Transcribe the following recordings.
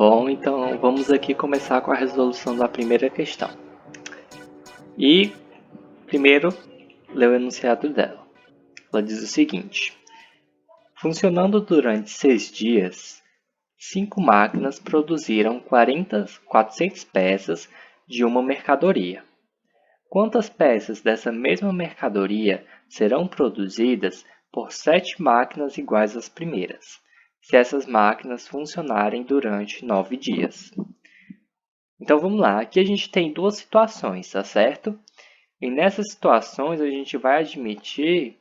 Bom, então vamos aqui começar com a resolução da primeira questão. E, primeiro, ler o enunciado dela. Ela diz o seguinte: funcionando durante 6 dias, 5 máquinas produziram 400 peças de uma mercadoria. Quantas peças dessa mesma mercadoria serão produzidas por 7 máquinas iguais às primeiras, se essas máquinas funcionarem durante 9 dias? Então vamos lá, aqui a gente tem duas situações, tá certo? E nessas situações a gente vai admitir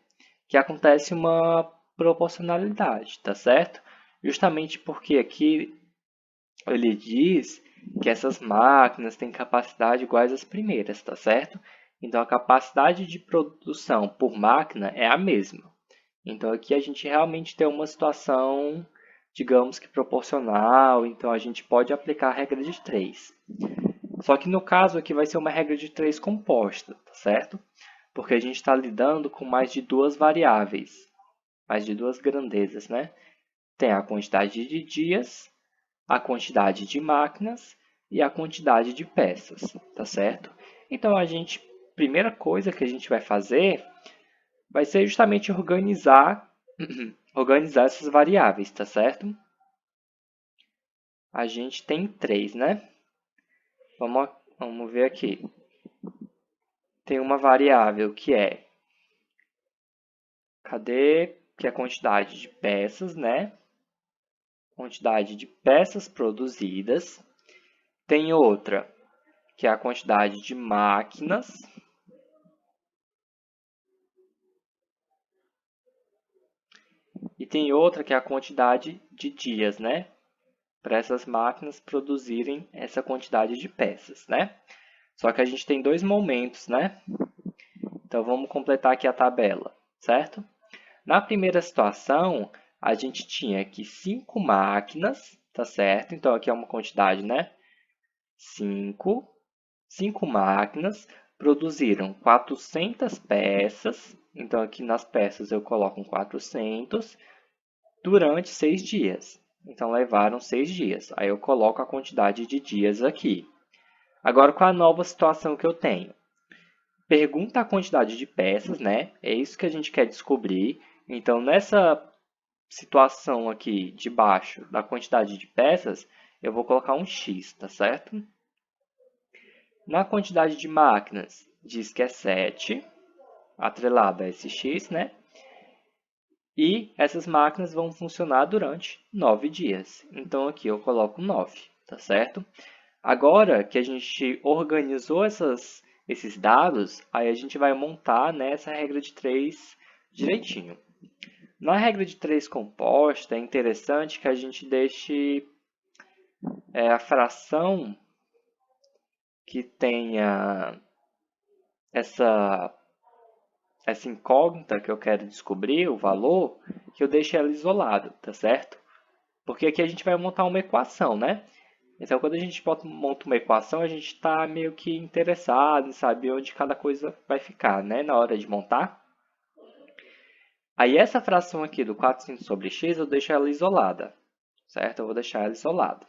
que acontece uma proporcionalidade, tá certo? Justamente porque aqui ele diz que essas máquinas têm capacidade iguais às primeiras, tá certo? Então a capacidade de produção por máquina é a mesma. Então aqui a gente realmente tem uma situação, digamos que proporcional, então a gente pode aplicar a regra de 3. Só que no caso aqui vai ser uma regra de 3 composta, tá certo? Porque a gente está lidando com mais de duas variáveis, mais de duas grandezas, né? Tem a quantidade de dias, a quantidade de máquinas e a quantidade de peças, tá certo? Então primeira coisa que a gente vai fazer vai ser justamente organizar essas variáveis, tá certo? A gente tem 3, né? Vamos ver aqui. Tem uma variável que é, que é a quantidade de peças, né? Quantidade de peças produzidas. Tem outra, que é a quantidade de máquinas. E tem outra, que é a quantidade de dias, né? Para essas máquinas produzirem essa quantidade de peças, né? Só que a gente tem dois momentos, né? Então, vamos completar aqui a tabela, certo? Na primeira situação, a gente tinha aqui 5 máquinas, tá certo? Então, aqui é uma quantidade, né? 5 máquinas produziram 400 peças. Então, aqui nas peças eu coloco 400 durante 6 dias. Então, levaram 6 dias. Aí eu coloco a quantidade de dias aqui. Agora, com a nova situação que eu tenho? Pergunta a quantidade de peças, né? É isso que a gente quer descobrir. Então, nessa situação aqui de baixo da quantidade de peças, eu vou colocar um x, tá certo? Na quantidade de máquinas, diz que é 7, atrelado a esse x, né? E essas máquinas vão funcionar durante 9 dias. Então, aqui eu coloco 9, tá certo? Agora que a gente organizou esses dados, aí a gente vai montar nessa regra de 3 direitinho. Na regra de 3 composta, é interessante que a gente deixe a fração que tenha essa incógnita que eu quero descobrir, o valor, que eu deixe ela isolada, tá certo? Porque aqui a gente vai montar uma equação, né? Então, quando a gente monta uma equação, a gente está meio que interessado em saber onde cada coisa vai ficar, né? Na hora de montar. Aí, essa fração aqui do 400 sobre x, eu deixo ela isolada, certo? Eu vou deixar ela isolada.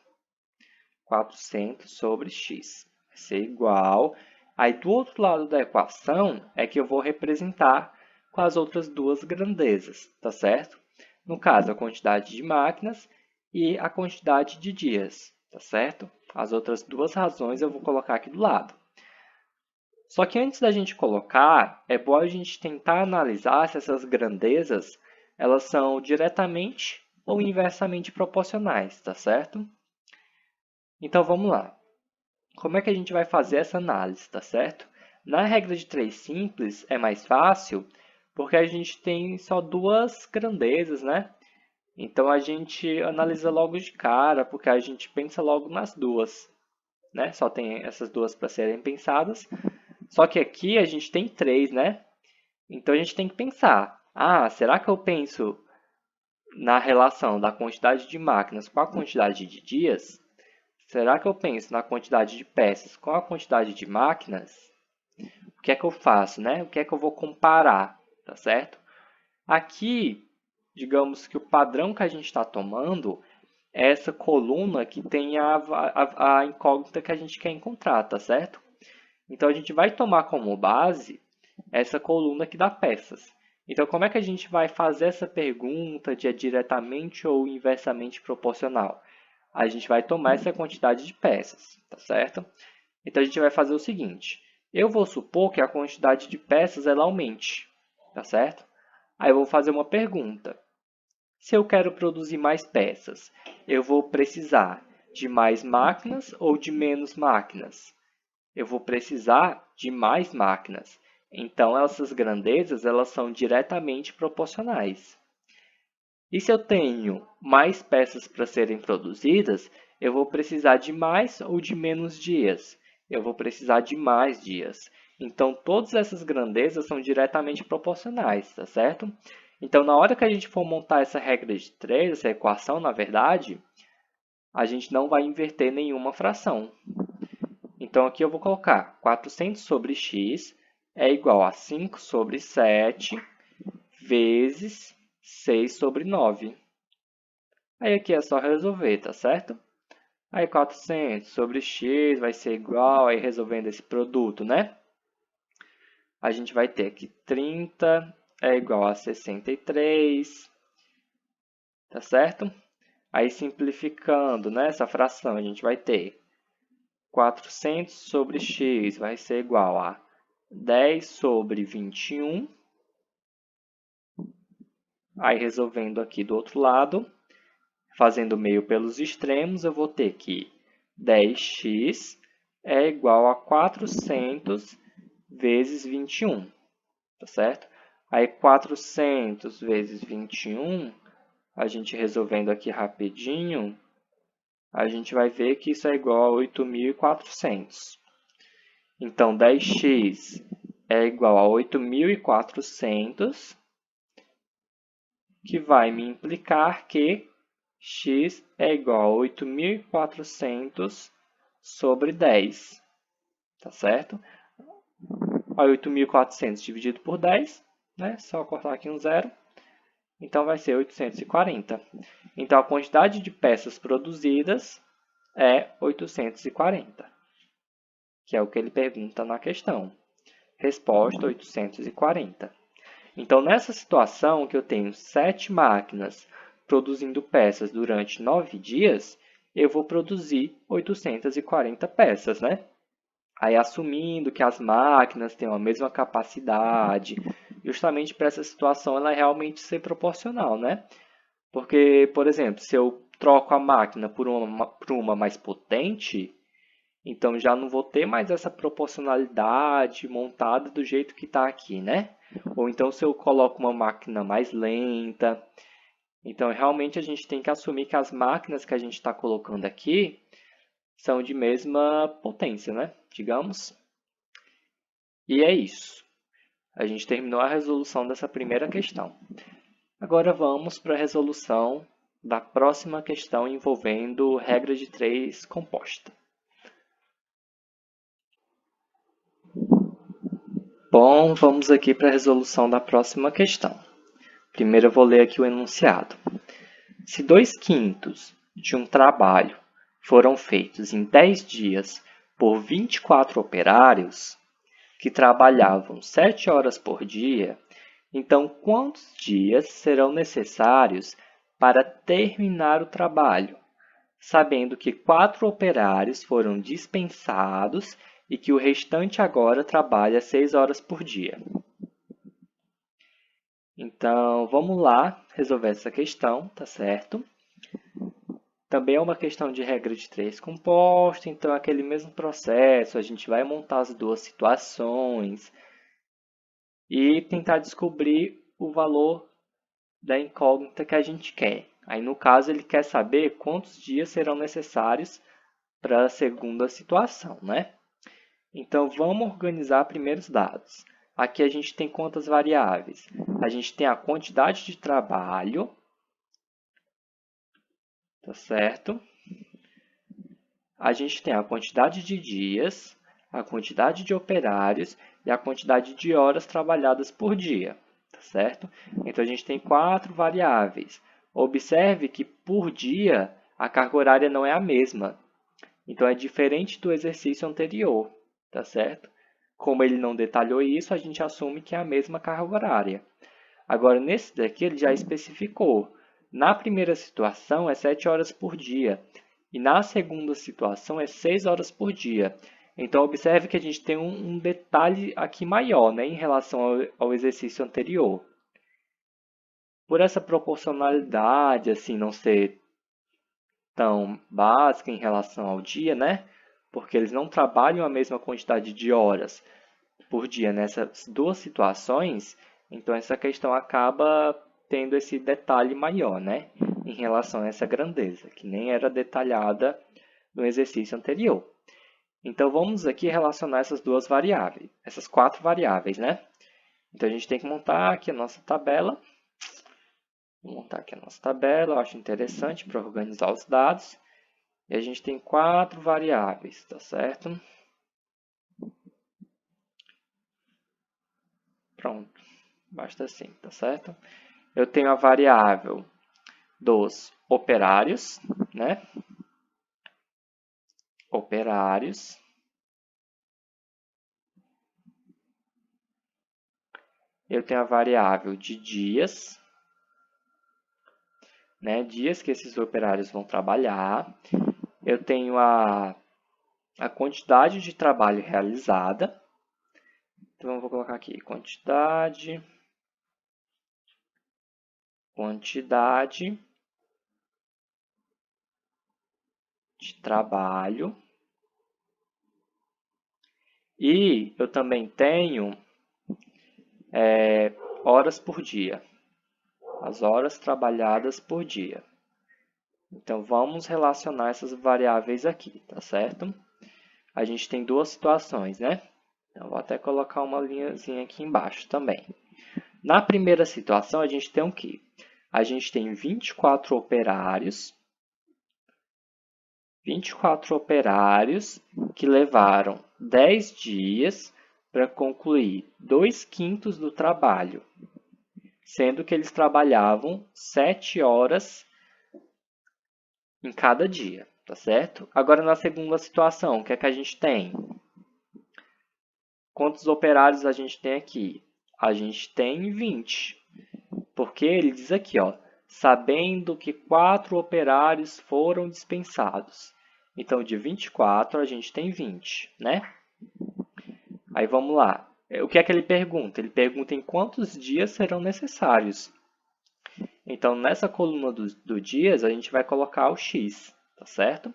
400 sobre x vai ser igual. Aí, do outro lado da equação, é que eu vou representar com as outras duas grandezas, tá certo? No caso, a quantidade de máquinas e a quantidade de dias, tá certo? As outras duas razões eu vou colocar aqui do lado. Só que antes da gente colocar, é bom a gente tentar analisar se essas grandezas elas são diretamente ou inversamente proporcionais, tá certo? Então vamos lá. Como é que a gente vai fazer essa análise, tá certo? Na regra de 3 simples é mais fácil porque a gente tem só duas grandezas, né? Então a gente analisa logo de cara, porque a gente pensa logo nas duas, né? Só tem essas duas para serem pensadas. Só que aqui a gente tem 3, né? Então a gente tem que pensar: ah, será que eu penso na relação da quantidade de máquinas com a quantidade de dias? Será que eu penso na quantidade de peças com a quantidade de máquinas? O que é que eu faço, né? O que é que eu vou comparar, tá certo? Aqui, digamos que o padrão que a gente está tomando essa coluna que tem a incógnita que a gente quer encontrar, tá certo? Então, a gente vai tomar como base essa coluna que dá peças. Então, como é que a gente vai fazer essa pergunta de é diretamente ou inversamente proporcional? A gente vai tomar essa quantidade de peças, tá certo? Então, a gente vai fazer o seguinte. Eu vou supor que a quantidade de peças ela aumente, tá certo? Aí eu vou fazer uma pergunta. Se eu quero produzir mais peças, eu vou precisar de mais máquinas ou de menos máquinas? Eu vou precisar de mais máquinas. Então, essas grandezas elas são diretamente proporcionais. E se eu tenho mais peças para serem produzidas, eu vou precisar de mais ou de menos dias? Eu vou precisar de mais dias. Então, todas essas grandezas são diretamente proporcionais, tá certo? Então, na hora que a gente for montar essa regra de 3, essa equação, na verdade, a gente não vai inverter nenhuma fração. Então, aqui eu vou colocar 400 sobre x é igual a 5 sobre 7 vezes 6 sobre 9. Aí aqui é só resolver, tá certo? Aí 400 sobre x vai ser igual, aí resolvendo esse produto, né? A gente vai ter aqui 30 é igual a 63, tá certo? Aí simplificando, né, essa fração, a gente vai ter 400 sobre x vai ser igual a 10 sobre 21. Aí resolvendo aqui do outro lado, fazendo meio pelos extremos, eu vou ter que 10x é igual a 400 vezes 21, tá certo? Aí 400 vezes 21, a gente resolvendo aqui rapidinho, a gente vai ver que isso é igual a 8.400. Então, 10x é igual a 8.400, que vai me implicar que x é igual a 8.400 sobre 10, tá certo? 8.400 dividido por 10, né? Só cortar aqui um zero. Então, vai ser 840. Então, a quantidade de peças produzidas é 840, que é o que ele pergunta na questão. Resposta 840. Então, nessa situação que eu tenho 7 máquinas produzindo peças durante 9 dias, eu vou produzir 840 peças, né? Aí, assumindo que as máquinas têm a mesma capacidade, justamente para essa situação ela realmente ser proporcional, né? Porque, por exemplo, se eu troco a máquina por uma mais potente, então já não vou ter mais essa proporcionalidade montada do jeito que está aqui, né? Ou então se eu coloco uma máquina mais lenta. Então realmente a gente tem que assumir que as máquinas que a gente está colocando aqui são de mesma potência, né? Digamos. E é isso. A gente terminou a resolução dessa primeira questão. Agora vamos para a resolução da próxima questão envolvendo regra de 3 composta. Bom, vamos aqui para a resolução da próxima questão. Primeiro eu vou ler aqui o enunciado. Se 2/5 de um trabalho foram feitos em 10 dias por 24 operários, que trabalhavam 7 horas por dia, então quantos dias serão necessários para terminar o trabalho, sabendo que 4 operários foram dispensados e que o restante agora trabalha 6 horas por dia? Então, vamos lá resolver essa questão, tá certo? Também é uma questão de regra de 3 composta, então é aquele mesmo processo, a gente vai montar as duas situações e tentar descobrir o valor da incógnita que a gente quer. Aí, no caso, ele quer saber quantos dias serão necessários para a segunda situação, né? Então, vamos organizar primeiro os dados. Aqui a gente tem quantas variáveis? A gente tem a quantidade de trabalho, tá certo? A gente tem a quantidade de dias, a quantidade de operários e a quantidade de horas trabalhadas por dia, tá certo? Então, a gente tem 4 variáveis. Observe que por dia a carga horária não é a mesma. Então, é diferente do exercício anterior, tá certo? Como ele não detalhou isso, a gente assume que é a mesma carga horária. Agora, nesse daqui, ele já especificou. Na primeira situação, é 7 horas por dia. E na segunda situação, é 6 horas por dia. Então, observe que a gente tem um detalhe aqui maior, né, em relação ao exercício anterior. Por essa proporcionalidade, assim, não ser tão básica em relação ao dia, né? Porque eles não trabalham a mesma quantidade de horas por dia nessas duas situações, então essa questão acaba tendo esse detalhe maior, né? Em relação a essa grandeza, que nem era detalhada no exercício anterior. Então vamos aqui relacionar essas duas variáveis, essas 4 variáveis, né? Então a gente tem que montar aqui a nossa tabela. Vou montar aqui a nossa tabela, eu acho interessante para organizar os dados. E a gente tem 4 variáveis, tá certo? Pronto, basta assim, tá certo? Eu tenho a variável dos operários, né? Operários. Eu tenho a variável de dias, né? Dias que esses operários vão trabalhar. Eu tenho a quantidade de trabalho realizada. Então, eu vou colocar aqui quantidade de trabalho. E eu também tenho horas por dia. As horas trabalhadas por dia. Então, vamos relacionar essas variáveis aqui, tá certo? A gente tem duas situações, né? Então, vou até colocar uma linhazinha aqui embaixo também. Na primeira situação, a gente tem o quê? A gente tem 24 operários. 24 operários que levaram 10 dias para concluir 2/5 do trabalho, sendo que eles trabalhavam 7 horas em cada dia, tá certo? Agora, na segunda situação, o que é que a gente tem? Quantos operários a gente tem aqui? A gente tem 20, porque ele diz aqui, ó, sabendo que 4 operários foram dispensados. Então, de 24, a gente tem 20, né? Aí, vamos lá. O que é que ele pergunta? Ele pergunta em quantos dias serão necessários. Então, nessa coluna do dias, a gente vai colocar o X, tá certo?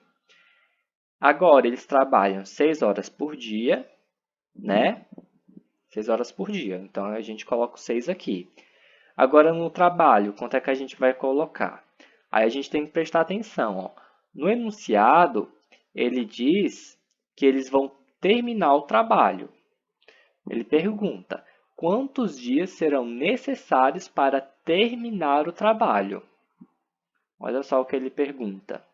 Agora, eles trabalham 6 horas por dia, né? 6 horas por dia. Então, a gente coloca o 6 aqui. Agora, no trabalho, quanto é que a gente vai colocar? Aí, a gente tem que prestar atenção. Ó. No enunciado, ele diz que eles vão terminar o trabalho. Ele pergunta, quantos dias serão necessários para terminar o trabalho? Olha só o que ele pergunta.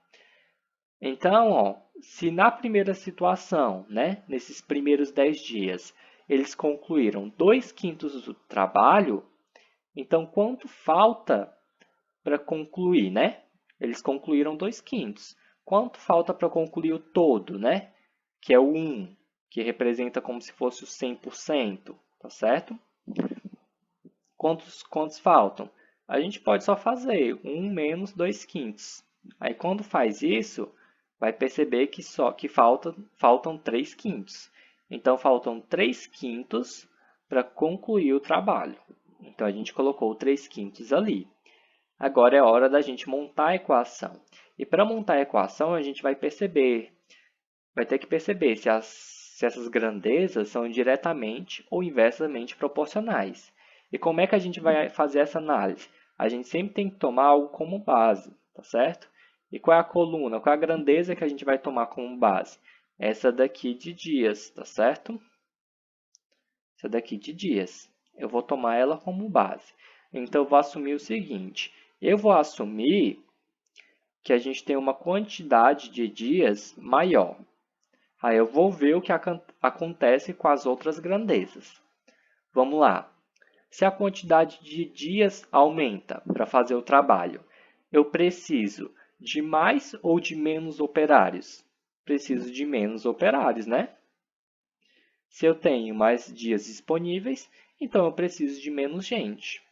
Então, ó, se na primeira situação, né, nesses primeiros 10 dias, eles concluíram 2/5 do trabalho, então quanto falta para concluir, né? Eles concluíram 2/5. Quanto falta para concluir o todo, né? Que é o 1, que representa como se fosse o 100%, tá certo? Quantos faltam? A gente pode só fazer 1 menos 2/5. Aí, quando faz isso, vai perceber que faltam 3/5. Então, faltam 3/5 para concluir o trabalho. Então, a gente colocou 3/5 ali. Agora é hora da gente montar a equação. E para montar a equação, a gente vai ter que perceber se essas grandezas são diretamente ou inversamente proporcionais. E como é que a gente vai fazer essa análise? A gente sempre tem que tomar algo como base, tá certo? E qual é a coluna, qual é a grandeza que a gente vai tomar como base? Essa daqui de dias, tá certo? Essa daqui de dias. Eu vou tomar ela como base. Então, eu vou assumir o seguinte. Eu vou assumir que a gente tem uma quantidade de dias maior. Aí eu vou ver o que acontece com as outras grandezas. Vamos lá. Se a quantidade de dias aumenta para fazer o trabalho, eu preciso De mais ou de menos operários? Preciso de menos operários, né? Se eu tenho mais dias disponíveis, então eu preciso de menos gente.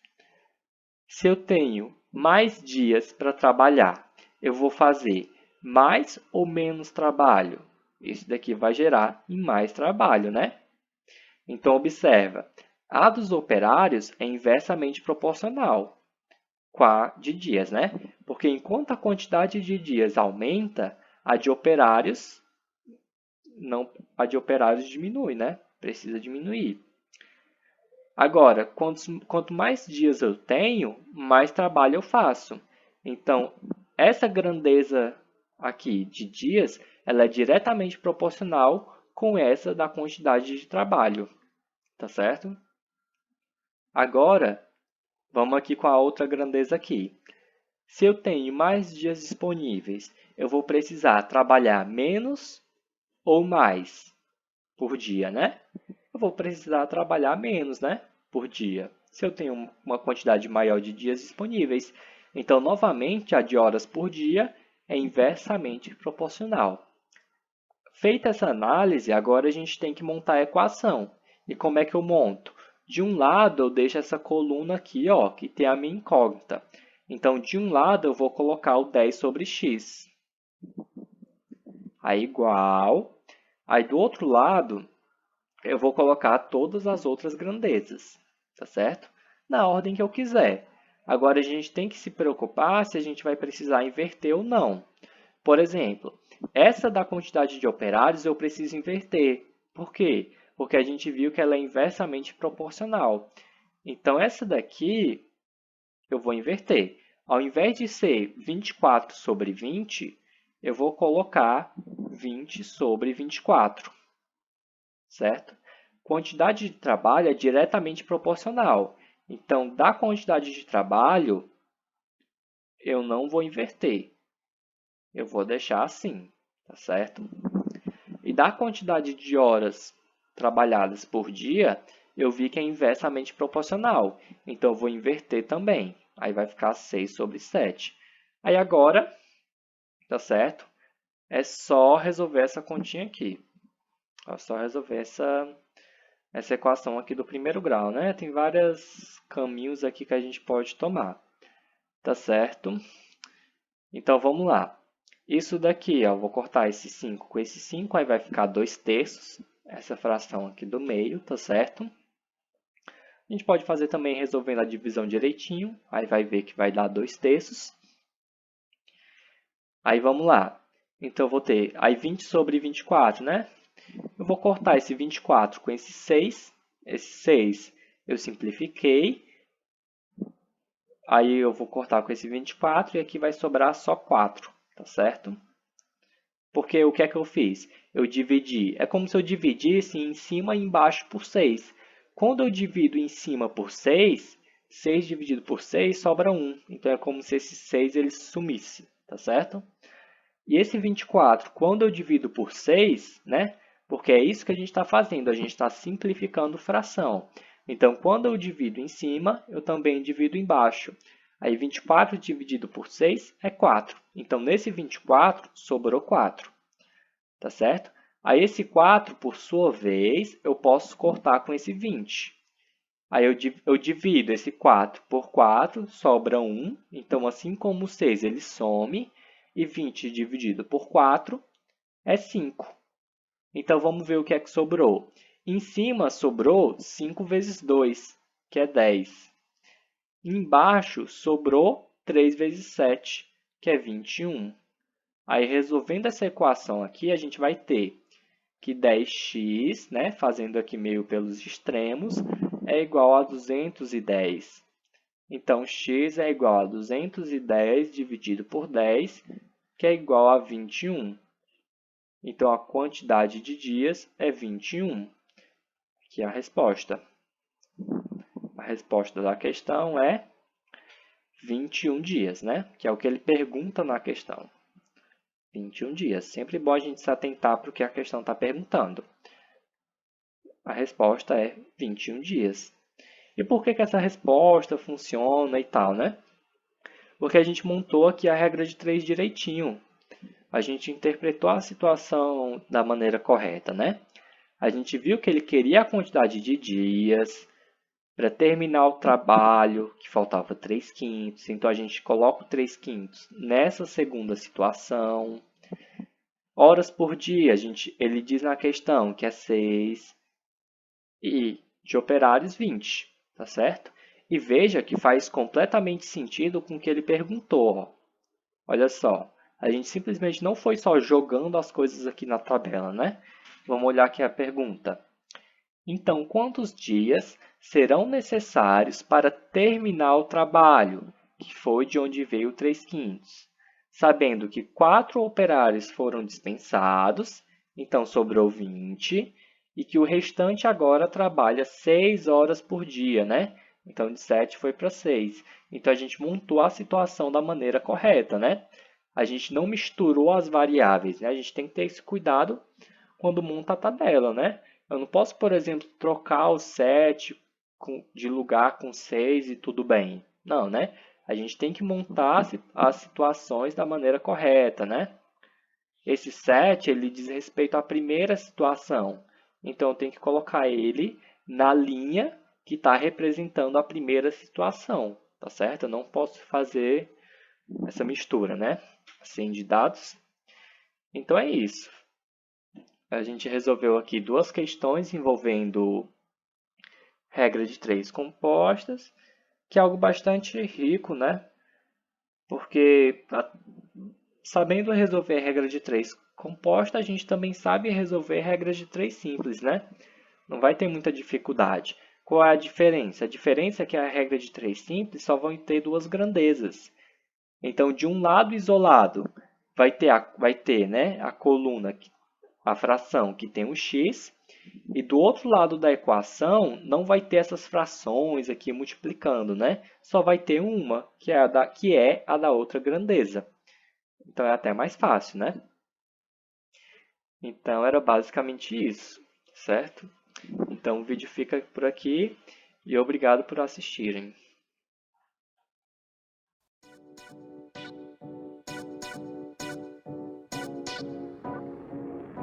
Se eu tenho mais dias para trabalhar, eu vou fazer mais ou menos trabalho? Isso daqui vai gerar em mais trabalho, né? Então, observa, a dos operários é inversamente proporcional com a de dias, né? Porque enquanto a quantidade de dias aumenta, a de operários a de operários diminui, né? Precisa diminuir. Agora, quanto mais dias eu tenho, mais trabalho eu faço. Então, essa grandeza aqui de dias, ela é diretamente proporcional com essa da quantidade de trabalho, tá certo? Agora, vamos aqui com a outra grandeza aqui. Se eu tenho mais dias disponíveis, eu vou precisar trabalhar menos ou mais por dia, né? Eu vou precisar trabalhar menos, né? Por dia. Se eu tenho uma quantidade maior de dias disponíveis. Então, novamente, a de horas por dia é inversamente proporcional. Feita essa análise, agora a gente tem que montar a equação. E como é que eu monto? De um lado, eu deixo essa coluna aqui, ó, que tem a minha incógnita. Então, de um lado, eu vou colocar o 10 sobre x. Aí, igual. Aí, do outro lado, eu vou colocar todas as outras grandezas, tá certo? Na ordem que eu quiser. Agora, a gente tem que se preocupar se a gente vai precisar inverter ou não. Por exemplo, essa da quantidade de operários eu preciso inverter. Por quê? Porque a gente viu que ela é inversamente proporcional. Então, essa daqui eu vou inverter. Ao invés de ser 24 sobre 20, eu vou colocar 20 sobre 24, certo? Quantidade de trabalho é diretamente proporcional. Então, da quantidade de trabalho, eu não vou inverter. Eu vou deixar assim, tá certo? E da quantidade de horas trabalhadas por dia, eu vi que é inversamente proporcional. Então, eu vou inverter também. Aí vai ficar 6 sobre 7. Aí agora, tá certo? É só resolver essa continha aqui. É só resolver essa equação aqui do primeiro grau, né? Tem vários caminhos aqui que a gente pode tomar. Tá certo? Então, vamos lá. Isso daqui, ó, eu vou cortar esse 5 com esse 5, aí vai ficar 2/3, essa fração aqui do meio, tá certo? A gente pode fazer também resolvendo a divisão direitinho, aí vai ver que vai dar 2/3. Aí vamos lá. Então, eu vou ter aí 20 sobre 24, né? Eu vou cortar esse 24 com esse 6. Esse 6 eu simplifiquei. Aí eu vou cortar com esse 24 e aqui vai sobrar só 4, tá certo? Porque o que é que eu fiz? Eu dividi. É como se eu dividisse em cima e embaixo por 6. Quando eu divido em cima por 6, 6 dividido por 6 sobra 1. Então, é como se esse 6 ele sumisse, tá certo? E esse 24, quando eu divido por 6, né? Porque é isso que a gente está fazendo, a gente está simplificando fração. Então, quando eu divido em cima, eu também divido embaixo. Aí, 24 dividido por 6 é 4. Então, nesse 24, sobrou 4. Tá certo? Aí, esse 4, por sua vez, eu posso cortar com esse 20. Aí, eu divido esse 4 por 4, sobra 1. Então, assim como o 6, ele some. E 20 dividido por 4 é 5. Então, vamos ver o que é que sobrou. Em cima, sobrou 5 vezes 2, que é 10. Embaixo, sobrou 3 vezes 7, que é 21. Aí, resolvendo essa equação aqui, a gente vai ter que 10x, né, fazendo aqui meio pelos extremos, é igual a 210. Então, x é igual a 210 dividido por 10, que é igual a 21. Então, a quantidade de dias é 21, que é a resposta. A resposta da questão é 21 dias, né? Que é o que ele pergunta na questão. 21 dias. Sempre bom a gente se atentar para o que a questão está perguntando. A resposta é 21 dias. E por que essa resposta funciona e tal, né? Porque a gente montou aqui a regra de 3 direitinho. A gente interpretou a situação da maneira correta, né? A gente viu que ele queria a quantidade de dias para terminar o trabalho, que faltava 3/5. Então, a gente coloca o 3/5 nessa segunda situação. Horas por dia, ele diz na questão que é 6 e de operários 20, tá certo? E veja que faz completamente sentido com o que ele perguntou. Ó. Olha só, a gente simplesmente não foi só jogando as coisas aqui na tabela, né? Vamos olhar aqui a pergunta. Então, quantos dias serão necessários para terminar o trabalho, que foi de onde veio o 3/5? Sabendo que 4 operários foram dispensados, então sobrou 20, e que o restante agora trabalha 6 horas por dia, né? Então, de 7 foi para 6. Então, a gente montou a situação da maneira correta, né? A gente não misturou as variáveis, né? A gente tem que ter esse cuidado quando monta a tabela, né? Eu não posso, por exemplo, trocar o 7 de lugar com 6 e tudo bem. Não, né? A gente tem que montar as situações da maneira correta, né? Esse 7, ele diz respeito à primeira situação. Então, eu tenho que colocar ele na linha que está representando a primeira situação, tá certo? Eu não posso fazer essa mistura, né? Assim, de dados. Então, é isso. A gente resolveu aqui duas questões envolvendo regra de 3 compostas, que é algo bastante rico, né? Porque sabendo resolver regra de 3 composta, a gente também sabe resolver regras de 3 simples, né? Não vai ter muita dificuldade. Qual é a diferença? A diferença é que a regra de 3 simples só vão ter duas grandezas. Então, de um lado isolado, vai ter né, a coluna, a fração que tem o x, e do outro lado da equação não vai ter essas frações aqui multiplicando, né? Só vai ter uma, que é a da outra grandeza. Então, é até mais fácil, né? Então, era basicamente isso, certo? Então, o vídeo fica por aqui e obrigado por assistirem.